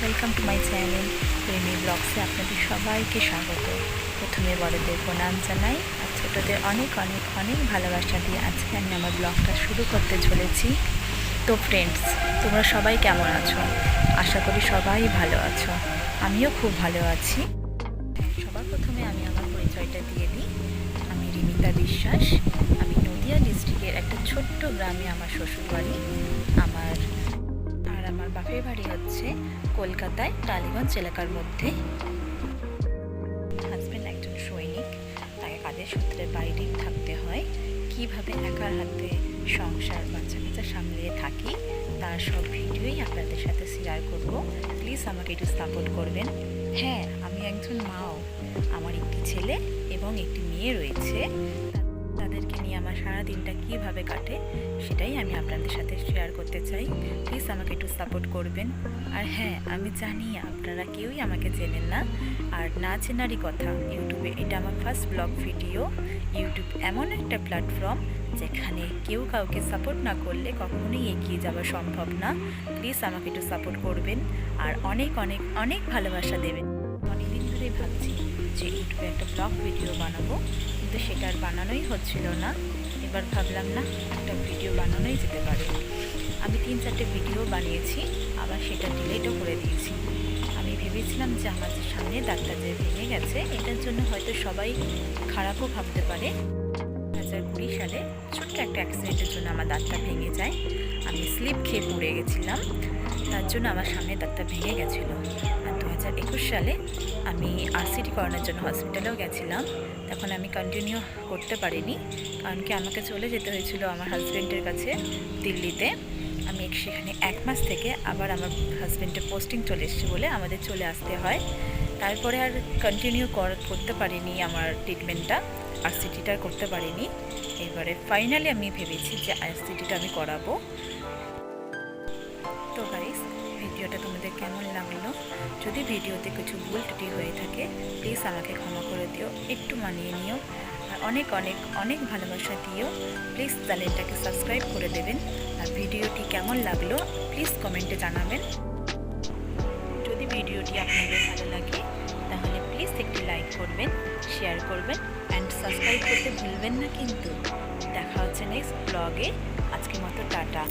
Welcome to my channel প্রেমী ব্লগসে আপনাদের সবাইকে স্বাগত। প্রথমে বড়দের প্রণাম জানাই আর ছোটোদের অনেক অনেক অনেক ভালোবাসা দিয়ে আজকে আমি আমার ব্লগটা শুরু করতে চলেছি। তো ফ্রেন্ডস, তোমরা সবাই কেমন আছো? আশা করি সবাই ভালো আছো, আমিও খুব ভালো আছি। সবার প্রথমে আমি আমার পরিচয়টা দিয়ে দিই। আমি রিমিতা বিশ্বাস। আমি নদিয়া ডিস্ট্রিক্টের একটা ছোট্ট গ্রামে আমার শ্বশুরবাড়ি। আমার বাপের বাড়ি হচ্ছে কলকাতায় টালিগঞ্জ এলাকার মধ্যে। হাজব্যান্ড একজন সৈনিক, তাকে কাজের সূত্রে বাইরেই থাকতে হয়। কিভাবে একার হাতে সংসার বাচ্চা কাচ্চা সামলিয়ে থাকি তার সব ভিডিওই আপনাদের সাথে শেয়ার করব। প্লিজ আমাকে একটু সাপোর্ট করবেন। হ্যাঁ, আমি একজন মাও। আমার একটি ছেলে এবং একটি মেয়ে রয়েছে। তাদেরকে নিয়ে আমার সারাদিনটা কীভাবে কাটে সেটাই আমি আপনাদের সাথে শেয়ার করতে চাই। প্লিজ আমাকে একটু সাপোর্ট করবেন। আর হ্যাঁ, আমি জানি আপনারা কেউই আমাকে চেনেন না, আর না চেনারই কথা। ইউটিউবে এটা আমার ফার্স্ট ব্লগ ভিডিও। ইউটিউব এমন একটা প্ল্যাটফর্ম যেখানে কেউ কাউকে সাপোর্ট না করলে কখনোই এগিয়ে যাওয়া সম্ভব না। প্লিজ আমাকে একটু সাপোর্ট করবেন আর অনেক অনেক অনেক ভালোবাসা দেবেন। অনেকদিন ধরেই ভাবছি যে ইউটিউবে একটা ব্লগ ভিডিও বানাবো, কিন্তু সেটা আর বানানোই হচ্ছিল না। এবার ভাবলাম না, একটা ভিডিও বানানোই যেতে পারে। আমি 3-4টে ভিডিও বানিয়েছি, আবার সেটা ডিলিটও করে দিয়েছি। আমি ভেবেছিলাম যে আমার যে সামনে দাঁতটা যে ভেঙে গেছে, এটার জন্য হয়তো সবাই খারাপও ভাবতে পারে। 2020 সালে ছোট্ট একটা অ্যাক্সিডেন্টের জন্য আমার দাঁতটা ভেঙে যায়। আমি স্লিপ খেয়ে পড়ে গেছিলাম, তার জন্য আমার সামনে দাঁতটা ভেঙে গেছিলো। আর 2021 সালে আমি আরসিটি করানোর জন্য হসপিটালেও গেছিলাম। তখন আমি কন্টিনিউ করতে পারিনি, কারণ কি আমাকে চলে যেতে হয়েছিল আমার হাজব্যান্ডের কাছে দিল্লিতে। আমি সেখানে 1 মাস থেকে আবার আমার হাজব্যান্ডের পোস্টিং চলে এসেছে বলে আমাদের চলে আসতে হয়। তারপরে আর কন্টিনিউ করতে পারিনি আমার ট্রিটমেন্টটা, আরসিটিটা করতে পারিনি। এবারে ফাইনালি আমি ভেবেছি যে আরসিটিটা আমি করাবো। তো গাইস, ভিডিওটা তোমাদের কেমন লাগলো? যদি ভিডিওতে কিছু ভুল ত্রুটি হয়ে থাকে প্লিজ আমাকে ক্ষমা করে দিও, একটু মানিয়ে নিও। আর অনেক অনেক অনেক ভালোবাসা দিও। প্লিজ চ্যানেলটাকে সাবস্ক্রাইব করে দেবেন। আর ভিডিওটি কেমন লাগলো প্লিজ কমেন্টে জানাবেন। যদি ভিডিওটি আপনাদের ভালো লাগে তাহলে প্লিজ একটি লাইক করবেন, শেয়ার করবেন অ্যান্ড সাবস্ক্রাইব করতে ভুলবেন না কিন্তু। দেখা হচ্ছে নেক্সট ব্লগে। আজকের মতো টাটা।